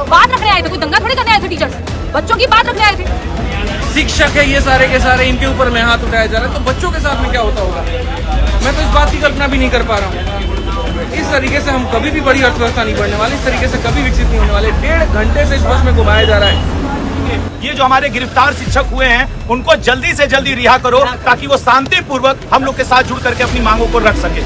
बात रखने आए थे, कोई दंगा थोड़ी करने आए थे। टीचर्स बच्चों की बात रखने आए थे। शिक्षक है ये सारे के सारे, इनके ऊपर में हाथ उठाया जा रहा है, तो बच्चों के साथ में क्या होता होगा, मैं तो इस बात की कल्पना भी नहीं कर पा रहा हूँ। इस तरीके से हम कभी भी बड़ी अर्थव्यवस्था नहीं बढ़ने वाली, इस तरीके से कभी विकसित नहीं होने वाले। 1.5 घंटे से इस बस में घुमाया जा रहा है। ये जो हमारे गिरफ्तार शिक्षक हुए हैं उनको जल्दी से जल्दी रिहा करो, ताकि वो शांतिपूर्वक हम लोग के साथ जुड़ करके अपनी मांगों को रख सके।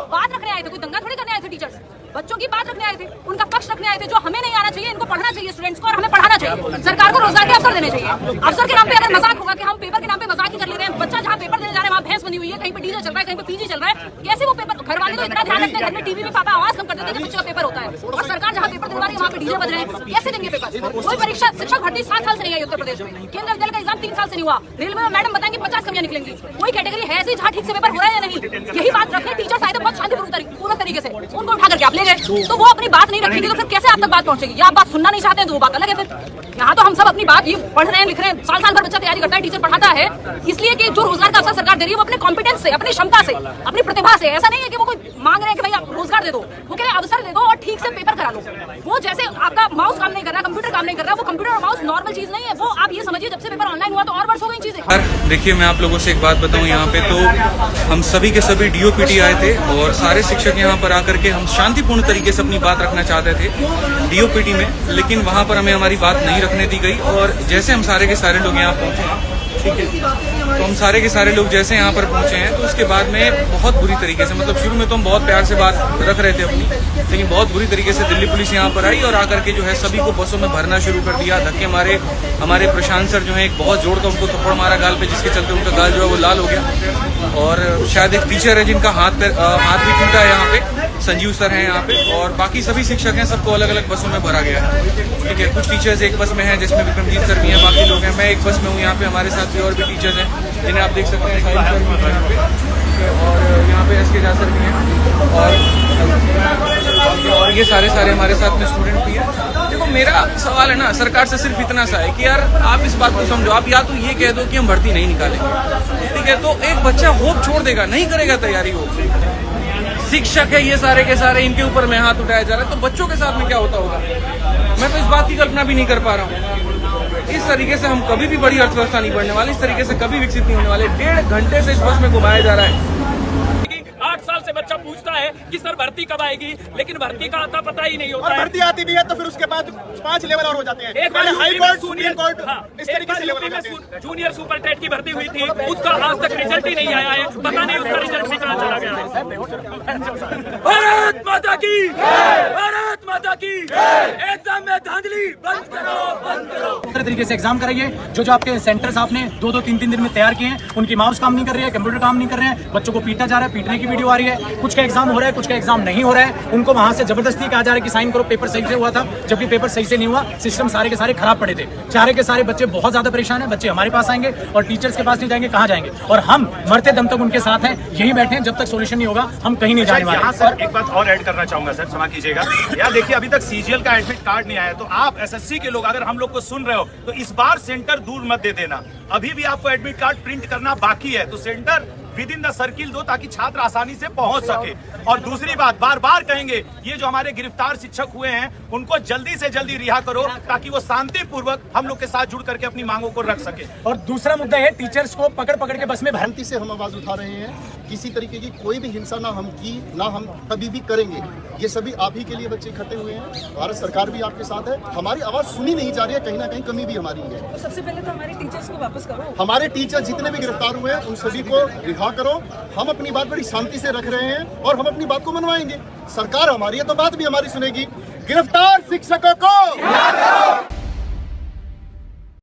बात रखने आए थे, कोई दंगा थोड़ी करने आए थे। टीचर्स बच्चों की बात रखने आए थे, उनका पक्ष रखने आए थे। जो हमें नहीं आना चाहिए, इनको पढ़ना चाहिए स्टूडेंट्स को, और हमें पढ़ाना चाहिए। सरकार को रोजगार के अवसर देने चाहिए। अवसर के नाम पे अगर मजाक होगा कि हम पेपर के नाम पे मजाक ही कर ले रहे हैं, बच्चा जहाँ पेपर देने जा रहे हैं वहाँ भैंस बनी हुई है, कहीं पे डीजल चल रहा है, कहीं पे पीजी चल रहा है, कैसे वो पेपर, घर वाले तो इतना ध्यान रखते हैं, घर में टीवी में पापा आवाज कम कर देते हैं जब बच्चे का पेपर होता है, और सरकार जहाँ पेपर दिलवा रही है वहाँ पे डीजल बज रहे हैं, कैसे देंगे पेपर। कोई परीक्षा शिक्षक भर्ती 7 साल से नहीं आई उत्तर प्रदेश में, केंद्र विद्यालय का एग्जाम 3 साल से नहीं हुआ, रेलवे में मैडम बताएंगे 50 कमियां निकलेंगी। कोई कैटेगरी है ऐसी जहाँ ठीक से पेपर हो रहा है या नहीं, यही बात रखने टीचर्स आए थे बहुत शांतिपूर्ण तरीके से, उनको उठा करके आप ले गए, तो वो अपनी बात नहीं रखेंगे तो फिर कैसे आप तक बात पहुंचेगी। या आप बात सुनना नहीं चाहते हैं तो वो बात अलग है। फिर यहाँ तो हम सब अपनी बात, ये पढ़ रहे हैं, लिख रहे हैं, साल साल भर बच्चा तैयारी करता है, टीचर पढ़ाता है, इसलिए कि जो रोजगार का अवसर सरकार दे रही है वो अपने कॉम्पिटेंस से, अपनी क्षमता से, अपनी प्रतिभा से। ऐसा नहीं है कि वो कोई मांग रहे हैं कि भाई आप रोजगार दे दो, वो कह रहे हैं अवसर दे दो और ठीक से पेपर करा लो। वो जैसे आपका माउस काम नहीं कर रहा, कंप्यूटर काम नहीं कर रहा, वो कंप्यूटर और माउस नॉर्मल चीज नहीं है। वो आप ये समझिए जब से पेपर ऑनलाइन हुआ तो और वर्ष हो गई चीजें। देखिए मैं आप लोगों से एक बात बताऊं, यहाँ पे तो हम सभी के सभी डीओपीटी आए थे और सारे शिक्षक यहाँ पर आकर के हम शांतिपूर्ण तरीके से अपनी बात रखना चाहते थे डीओपीटी में, लेकिन वहाँ पर हमें हमारी बात नहीं रखने दी गई। और जैसे हम सारे के सारे लोग यहाँ पहुँचे, ठीक है, तो हम सारे के सारे लोग जैसे यहाँ पर पहुंचे हैं तो उसके बाद में बहुत बुरी तरीके से, मतलब शुरू में तो हम बहुत प्यार से बात रख रहे थे अपनी, लेकिन बहुत बुरी तरीके से दिल्ली पुलिस यहाँ पर आई और आकर के जो है सभी को बसों में भरना शुरू कर दिया। धक्के मारे, हमारे प्रशांत सर जो है एक बहुत जोर का उनको थप्पड़ मारा गाल पे, जिसके चलते उनका गाल जो है वो लाल हो गया। और शायद एक टीचर है जिनका हाथ भी टूटा है यहाँ पे, संजीव सर हैं यहाँ पे, और बाकी सभी शिक्षक हैं, सबको अलग अलग बसों में भरा गया है। ठीक है, कुछ टीचर्स एक बस में हैं जिसमें विक्रमजीत सर भी हैं, बाकी लोग हैं, मैं एक बस में हूँ यहाँ पे, हमारे साथ भी और भी टीचर्स हैं जिन्हें आप देख सकते हैं, साहिल सर भी यहाँ पे, और यहाँ पे एसके झा सर भी हैं, और ये सारे हमारे साथ में स्टूडेंट भी हैं। देखो मेरा सवाल है ना सरकार से सिर्फ इतना सा है कि यार आप इस बात को समझो, आप या तो ये कह दो कि हम भर्ती नहीं निकालेंगे, ठीक है, तो एक बच्चा होप छोड़ देगा, नहीं करेगा तैयारी। हो शिक्षक है ये सारे के सारे, इनके ऊपर में हाथ उठाया जा रहा है, तो बच्चों के साथ में क्या होता होगा, मैं तो इस बात की कल्पना भी नहीं कर पा रहा हूँ। इस तरीके से हम कभी भी बड़ी अर्थव्यवस्था नहीं बढ़ने वाली, इस तरीके से कभी विकसित नहीं होने वाले। 1.5 घंटे से इस बस में घुमाया जा रहा है। 8 साल से बच्चा पूछता है कि सर भर्ती कब आएगी, लेकिन भर्ती का आता पता ही नहीं होता और भर्ती आती भी है तो फिर उसके बाद 5 लेवल और हो जाते हैं। एक बार हाई कोर्ट, सुप्रीम कोर्ट, इस तरीके से लेवल हो जाते हैं। जूनियर सुपर टेट की भर्ती हुई थी, उसका आज तक रिजल्ट ही नहीं आया है, पता नहीं उसका रिजल्ट भी कहाँ चला गया है। भारत माता की, भारत माता की, एग्जाम में धांधली बंद करो, बंद करो। दूसरे तरीके से एग्जाम कराइए। जो आपके सेंटर्स आपने 2-2, 3-3 दिन में तैयार किए हैं, उनकी माउस काम नहीं कर रही है, कंप्यूटर काम नहीं कर रहे हैं, बच्चों को पीटा जा रहा है, पीटने की वीडियो आ रही है, कुछ का एग्जाम हो रहा है, कुछ का एग्जाम नहीं हो रहा है, उनको वहां से जबरदस्ती कहा जा रहा है कि साइन करो, पेपर सही से हुआ था, जबकि पेपर सही से नहीं हुआ। सिस्टम सारे के सारे खराब पड़े थे, सारे के सारे बच्चे बहुत ज्यादा परेशान हैं। बच्चे हमारे पास आएंगे और टीचर्स के पास नहीं जाएंगे, कहाँ जाएंगे, और हम मरते दम तक उनके साथ हैं, यही बैठे हैं, जब तक सोल्यूशन नहीं होगा हम कहीं नहीं जाने वाले। सर एक बात और ऐड करना चाहूंगा सर, क्षमा कीजिएगा यार, देखिए अभी तक सीजीएल का एडमिट कार्ड नहीं आया, तो आप एसएससी के लोग अगर हम लोग को सुन रहे हो तो इस बार सेंटर दूर मत दे देना। अभी भी आपको एडमिट कार्ड प्रिंट करना बाकी है, तो centre with in the circle दो ताकि छात्र आसानी से पहुंच सके। और दूसरी बात, बार बार कहेंगे, ये जो हमारे गिरफ्तार शिक्षक हुए हैं उनको जल्दी से जल्दी रिहा करो, ताकि वो शांतिपूर्वक हम लोग के साथ जुड़ करके अपनी मांगों को रख सके। और दूसरा मुद्दा है, टीचर्स को पकड़ पकड़ के बस में भ्रांति से हम आवाज उठा रहे हैं। किसी तरीके की कोई भी हिंसा ना हम की, ना हम कभी भी करेंगे। ये सभी आप ही के लिए बच्चे इकट्ठे हुए हैं, भारत सरकार भी आपके साथ है, हमारी आवाज सुनी नहीं जा रही है, कहीं ना कहीं कमी भी हमारी है। तो सबसे पहले तो हमारे टीचर्स को वापस करो, हमारे टीचर जितने भी गिरफ्तार हुए हैं उन सभी को रिहा करो। हम अपनी बात बड़ी शांति से रख रहे हैं और हम अपनी बात को मनवाएंगे। सरकार हमारी है तो बात भी हमारी सुनेगी। गिरफ्तार शिक्षकों को